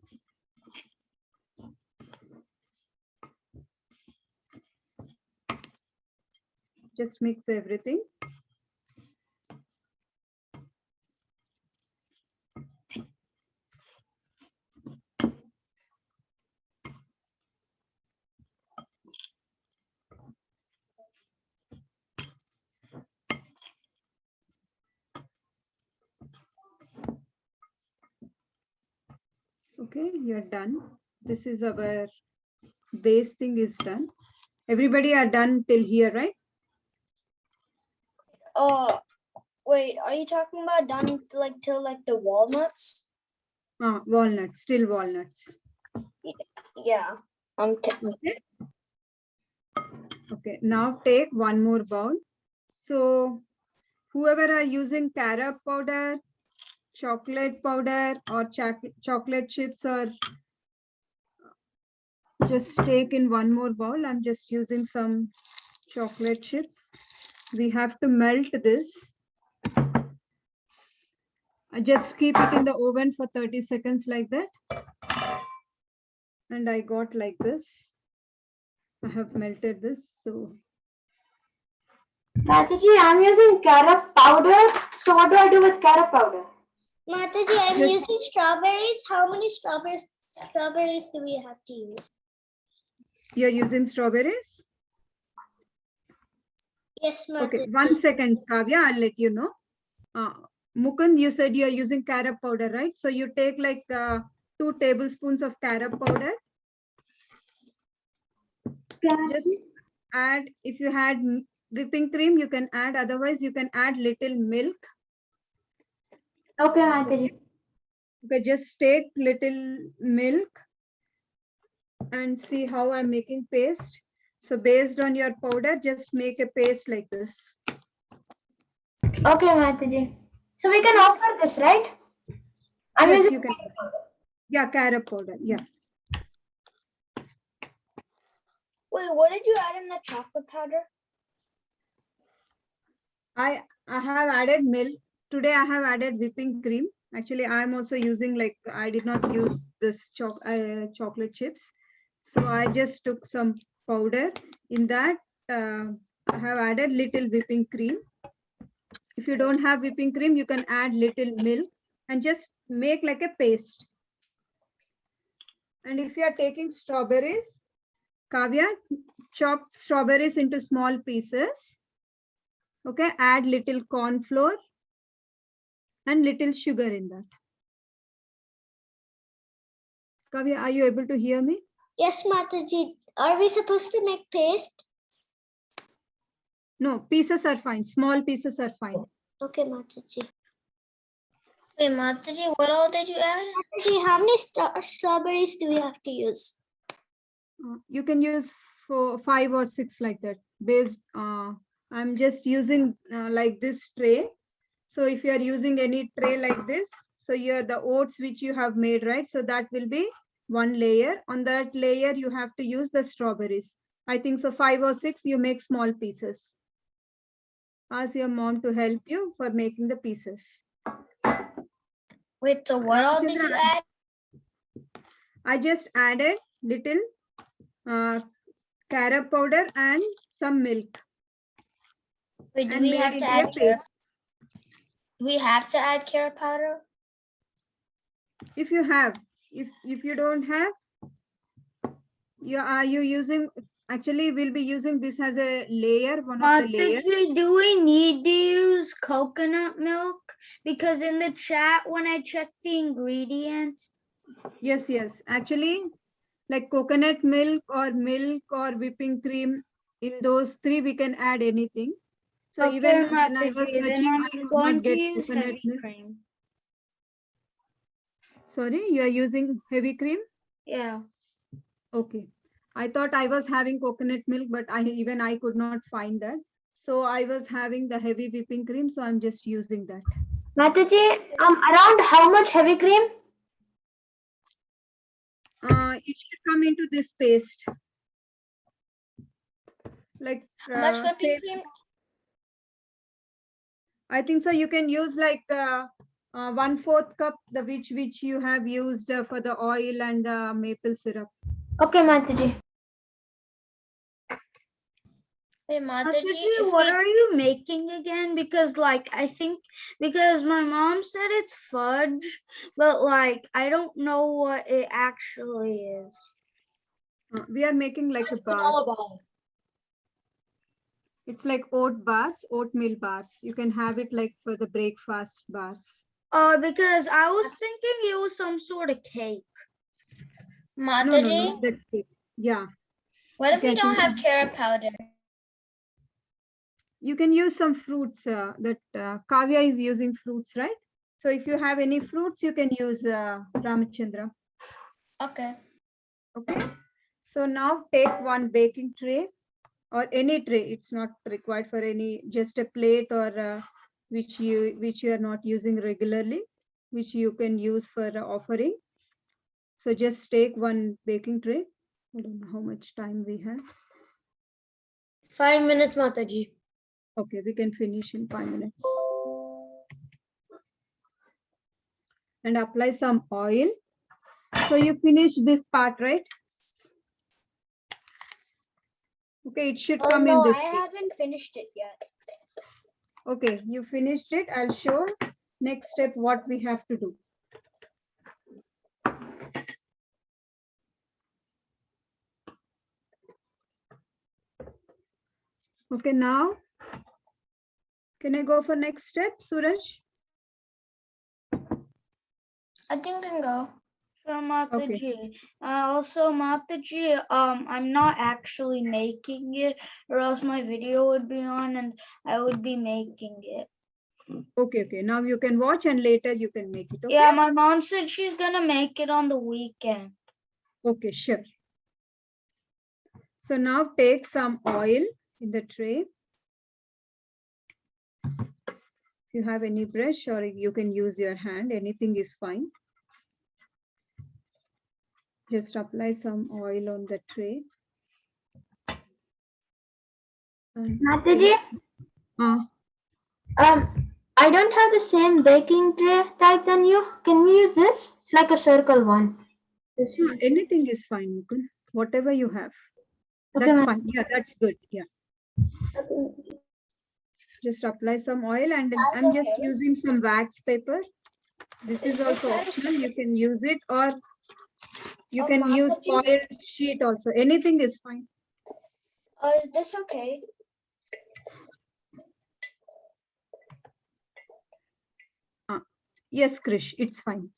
Just mix everything. Okay, you're done. This is our base thing is done. Everybody are done till here, right? Wait, are you talking about done like till like the walnuts? Walnuts, still walnuts. Yeah. Okay. Okay, now take one more bowl. So whoever are using carob powder, chocolate powder or chocolate chips, or just take in one more bowl. I'm just using some chocolate chips. We have to melt this. I just keep it in the oven for 30 seconds like that. And I got like this. I have melted this. So Mataji, I'm using carob powder. So what do I do with carob powder? Mataji, I'm using strawberries. How many strawberries do we have to use? You're using strawberries? Yes, Mataji. Okay, 1 second, Kavya, I'll let you know. Mukund, you said you're using carob powder, right? So you take like 2 tablespoons of carob powder. Just add, if you had whipping cream, you can add. Otherwise, you can add little milk. Okay, Mataji. Okay, just take little milk and see how I'm making paste. So based on your powder, just make a paste like this. Okay, Mataji. So we can offer this, right? I'm Yes, using you can. Yeah, carob powder. Yeah. Wait, what did you add in the chocolate powder? I have added milk. Today I have added whipping cream. Actually, I'm also using like, I did not use this chocolate chips. So I just took some powder. In that, I have added little whipping cream. If you don't have whipping cream, you can add little milk and just make like a paste. And if you are taking strawberries, Kavya, chop strawberries into small pieces. Okay, add little corn flour and little sugar in that. Kavya, are you able to hear me? Yes, Mataji. Are we supposed to make paste? No, pieces are fine. Small pieces are fine. Okay, Mataji. Wait, Mataji, what all did you add? Mataji, how many strawberries do we have to use? You can use 5 or 6 like that. Based, I'm just using like this tray. So if you are using any tray like this, so here the oats which you have made, right? So that will be one layer. On that layer, you have to use the strawberries. I think so 5 or 6, you make small pieces. Ask your mom to help you for making the pieces. Wait, so what all did you add? I just added little carob powder and some milk. Wait, do and we made have into to a add paste. carrot? We have to add carrot powder? If you have, if you don't have, you using, actually we'll be using this as a layer, one of the layers. Do we need to use coconut milk? Because in the chat, when I checked the ingredients. Yes, actually like coconut milk or whipping cream, in those 3 we can add anything. So Okay, even when I was Mataji, then searching, I I'm could going not to get use coconut heavy milk. cream. Sorry, you are using heavy cream? Yeah. Okay. I thought I was having coconut milk, but I could not find that. So I was having the heavy whipping cream, so I'm just using that. Mataji, around how much heavy cream? It should come into this paste. Like How much whipping cream? I think so. You can use like 1/4 cup, the which you have used for the oil and the maple syrup. Okay, Mataji. Wait, Mataji, what are you making again? Because like I think because my mom said it's fudge, but like I don't know what it actually is. We are making like a bar. It's like oatmeal bars. You can have it like for the breakfast bars. Because I was thinking it was some sort of cake. Mataji? No, not that cake. Yeah. What if we don't have carrot powder? You can use some fruits that Kavya is using fruits, right? So if you have any fruits, you can use Ramachandra. Okay. Okay. So now take one baking tray or any tray. It's not required for any, just a plate or which you are not using regularly, which you can use for offering. So just take one baking tray. I don't know how much time we have. 5 minutes, Mataji. Okay, we can finish in 5 minutes. And apply some oil. So you finish this part, right? Okay, it should come in this. I haven't finished it yet. Okay, you finished it. I'll show next step what we have to do. Okay, now can I go for next step, Suraj? I think we can go. Sure, Mataji. Also, Mataji, I'm not actually making it, or else my video would be on and I would be making it. Okay. Now you can watch and later you can make it. Okay? Yeah, my mom said she's gonna make it on the weekend. Okay, sure. So now take some oil in the tray. If you have any brush or you can use your hand, anything is fine. Just apply some oil on the tray. Mataji? I don't have the same baking tray type than you. Can we use this? It's like a circle one. Anything is fine, Mukul. Whatever you have. Okay, That's fine. Yeah, that's good. Yeah. Just apply some oil and I'm just using some wax paper. This is also optional. You can use it or you can use foil sheet also. Anything is fine. Is this okay? Yes, Krish, it's fine.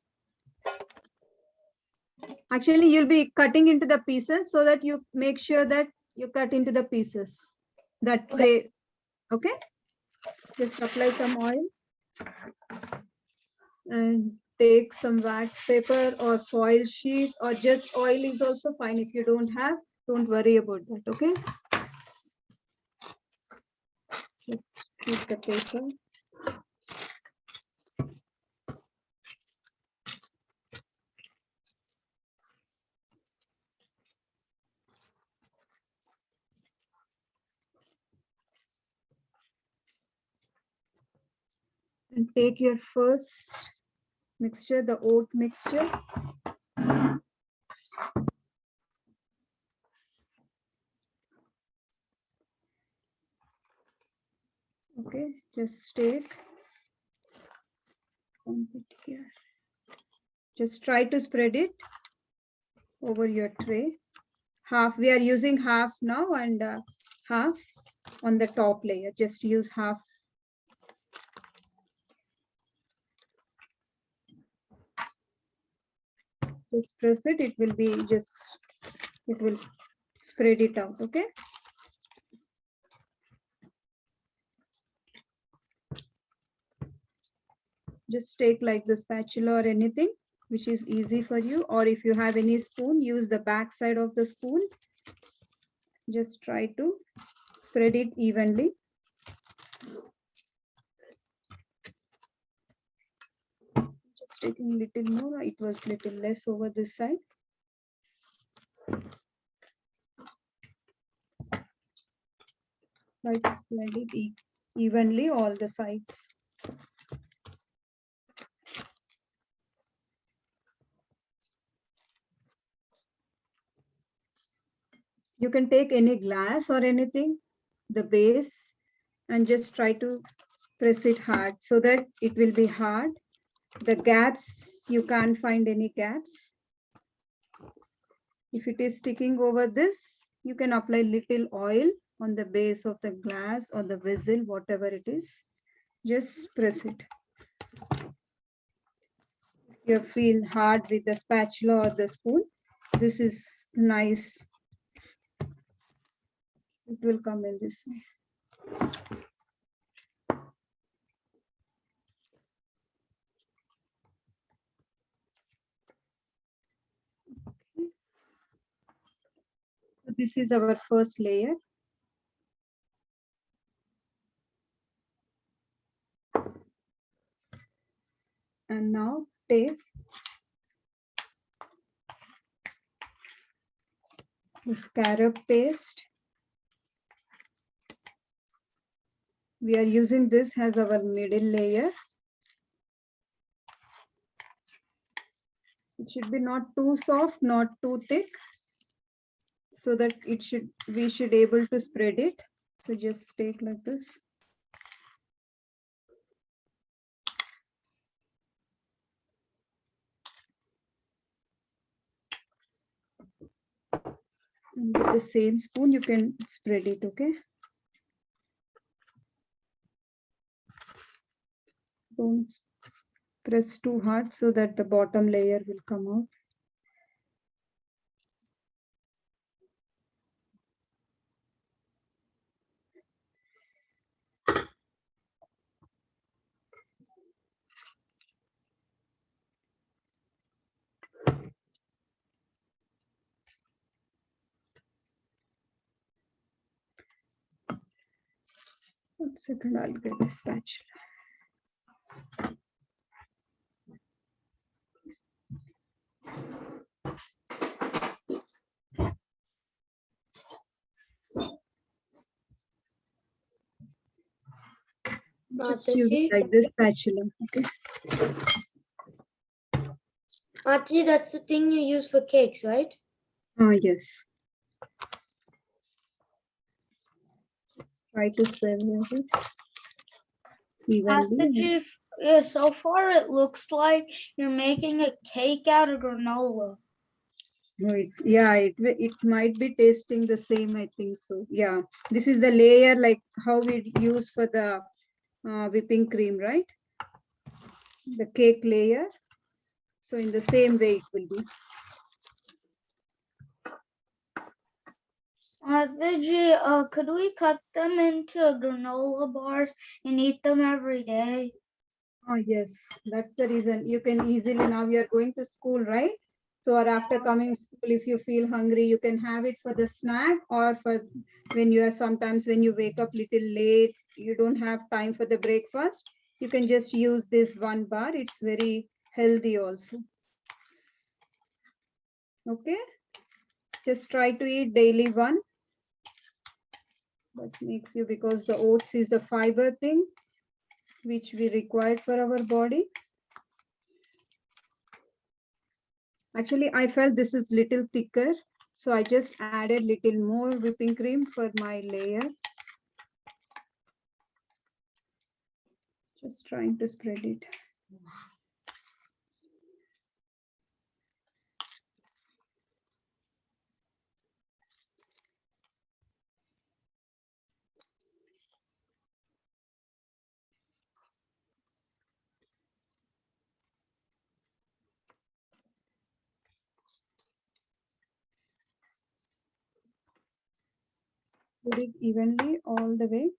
Actually, you'll be cutting into the pieces so that you make sure that you cut into the pieces. That way, okay? Just apply some oil and take some wax paper or foil sheet, or just oil is also fine. If you don't have, don't worry about that, okay? Just keep the paper. And take your first mixture, the oat mixture. Okay, just take. Just try to spread it over your tray. Half, we are using half now, and half on the top layer. Just use half. Just press it, it will be just, it will spread it out, okay? Just take like the spatula or anything which is easy for you, or if you have any spoon, use the back side of the spoon. Just try to spread it evenly. Just taking little more, it was little less over this side. Try to spread it evenly all the sides. You can take any glass or anything, the base, and just try to press it hard so that it will be hard. The gaps, you can't find any gaps. If it is sticking over this, you can apply little oil on the base of the glass or the vessel, whatever it is. Just press it. If you feel hard with the spatula or the spoon, this is nice. It will come in this way. So this is our first layer. And now take the scarab paste. We are using this as our middle layer. It should be not too soft, not too thick, so that we should able to spread it. So just take like this. And with the same spoon, you can spread it, okay? Don't press too hard so that the bottom layer will come out. One second, I'll get a spatula. Just use it like this spatula, okay? Auntie, that's the thing you use for cakes, right? Oh, yes. Try to spread it evenly. Yeah, so far it looks like you're making a cake out of granola. No, it might be tasting the same, I think so. Yeah, this is the layer like how we use for the whipping cream, right? The cake layer. So in the same way it will be. Mataji, could we cut them into granola bars and eat them every day? Oh, yes, that's the reason. You can easily, now you're going to school, right? So, or after coming school, if you feel hungry, you can have it for the snack, or for when you are sometimes when you wake up little late, you don't have time for the breakfast. You can just use this one bar. It's very healthy also. Okay. Just try to eat daily one. That makes you, because the oats is the fiber thing which we required for our body. Actually, I felt this is little thicker, so I just added little more whipping cream for my layer. Just trying to spread it. Put it evenly all the way.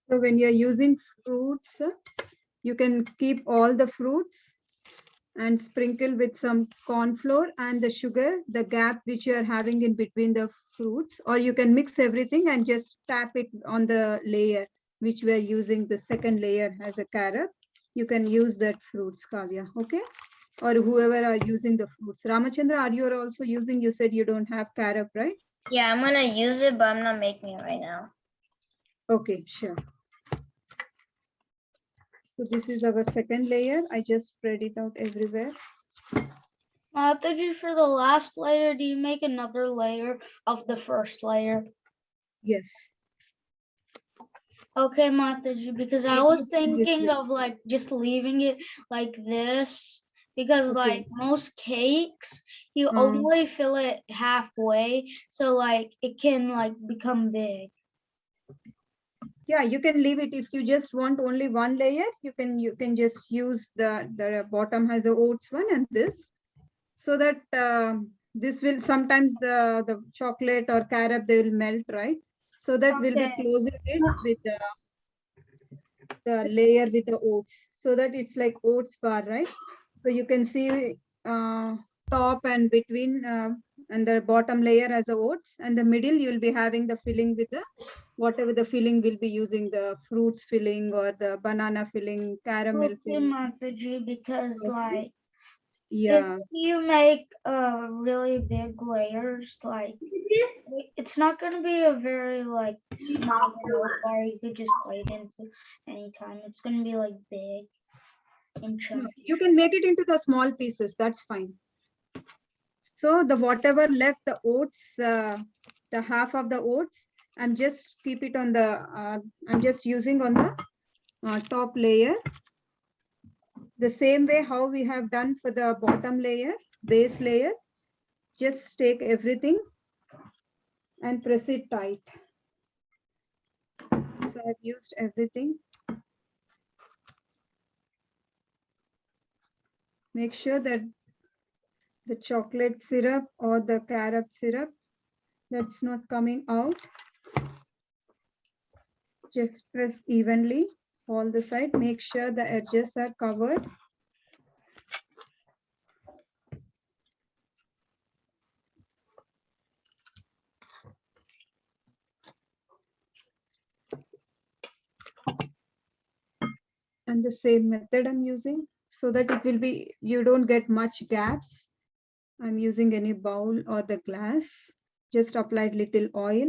So when you're using fruits, you can keep all the fruits and sprinkle with some corn flour and the sugar, the gap which you are having in between the fruits, or you can mix everything and just tap it on the layer which we are using, the second layer as a carob. You can use that fruits, Kavya, okay? Or whoever are using the fruits. Ramachandra, are you also using? You said you don't have carob, right? Yeah, I'm gonna use it, but I'm not making it right now. Okay, sure. So this is our second layer. I just spread it out everywhere. Mataji, for the last layer, do you make another layer of the first layer? Yes. Okay, Mataji, because I was thinking of like just leaving it like this, because like most cakes, you only fill it halfway, so like it can like become big. Yeah, you can leave it if you just want only one layer. You can just use the bottom has a oats one and this, so that this will sometimes the chocolate or carob they will melt, right? So that will be closing it with the layer with the oats, so that it's like oats bar, right? So you can see top and between and the bottom layer as a oats, and the middle you'll be having the filling with the whatever the filling will be using, the fruits filling or the banana filling, caramel filling. Mataji, because like Yeah. if you make really big layers, like it's not going to be a very like small granola bar you could just bite into anytime. It's going to be like big and chunky. You can make it into the small pieces. That's fine. So the whatever left, the oats, the half of the oats, I'm just keep it on the. I'm just using on the top layer. The same way how we have done for the bottom layer, base layer. Just take everything and press it tight. So I've used everything. Make sure that the chocolate syrup or the carob syrup that's not coming out. Just press evenly all the side. Make sure the edges are covered. And the same method I'm using, so that it will be, you don't get much gaps. I'm using any bowl or the glass. Just applied little oil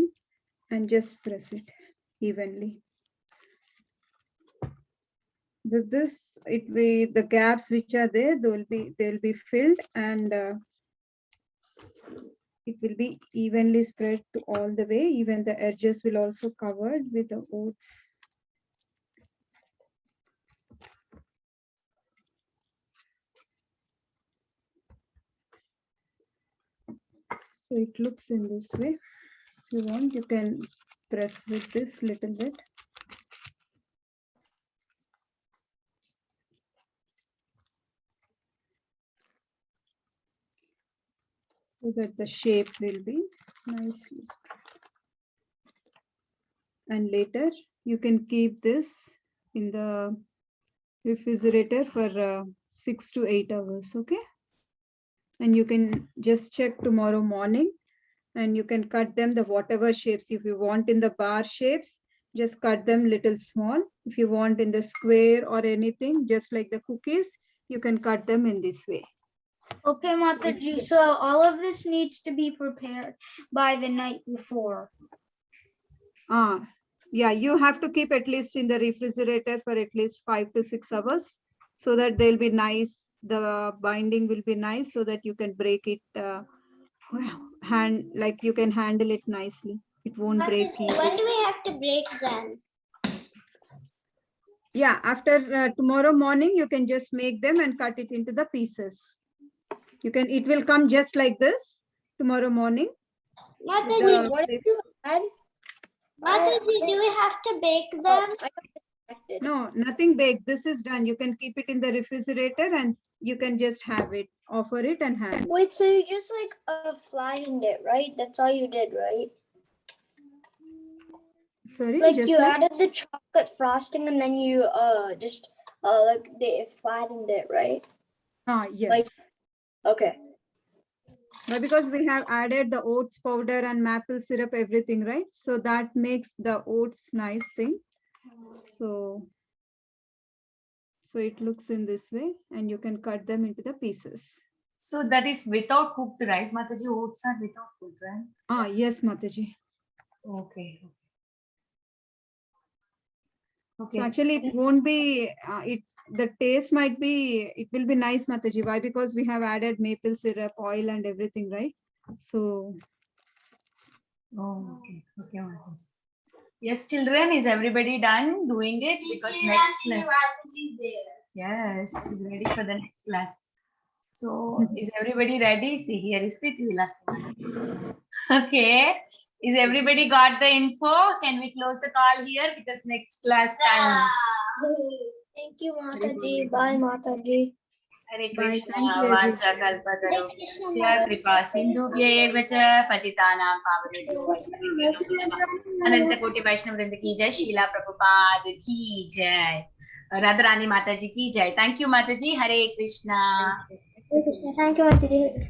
and just press it evenly. With this, it will, the gaps which are there, they'll be filled, and it will be evenly spread to all the way. Even the edges will also covered with the oats. So it looks in this way. If you want, you can press with this little bit. So that the shape will be nicely. And later you can keep this in the refrigerator for 6 to 8 hours. Okay. And you can just check tomorrow morning, and you can cut them the whatever shapes. If you want in the bar shapes, just cut them little small. If you want in the square or anything, just like the cookies, you can cut them in this way. Okay, Mataji. So all of this needs to be prepared by the night before. Yeah, you have to keep at least in the refrigerator for at least 5 to 6 hours, so that they'll be nice. The binding will be nice, so that you can break it like you can handle it nicely. It won't break easily. When do we have to break them? Yeah, after tomorrow morning, you can just make them and cut it into the pieces. It will come just like this tomorrow morning. Mataji, what did you add? Mataji, do we have to bake them? No, nothing baked. This is done. You can keep it in the refrigerator and you can just have it, offer it and have it. Wait, so you just like flattened it, right? That's all you did, right? Sorry, like just you added the chocolate frosting and then you just like they flattened it, right? Yes. Like, okay. But because we have added the oats powder and maple syrup, everything, right? So that makes the oats nice thing. So it looks in this way, and you can cut them into the pieces. So that is without cooked, right, Mataji? Oats are without cooked, right? Yes, Mataji. Okay. So actually it won't be, the taste might be, it will be nice, Mataji. Why? Because we have added maple syrup, oil and everything, right? So. Okay, Mataji. Yes, children, is everybody done doing it? Because next class. Yes, she's ready for the next class. So is everybody ready? See, here is Prithvi last one. Okay. Is everybody got the info? Can we close the call here? Because next class time. Thank you, Mataji. Bye, Mataji. Hare Krishna, Vancha Kalpatarubhyasya Kripa Sindhubhya Vacha Patitanam Pavanebhyo Vaishnavibhyo Namo Namah. Ananta Koti Vaishnav Vrinda ki jai, Srila Prabhupada ki jai, Radha Rani Mataji ki jai. Thank you, Mataji. Hare Krishna. Thank you, Mataji.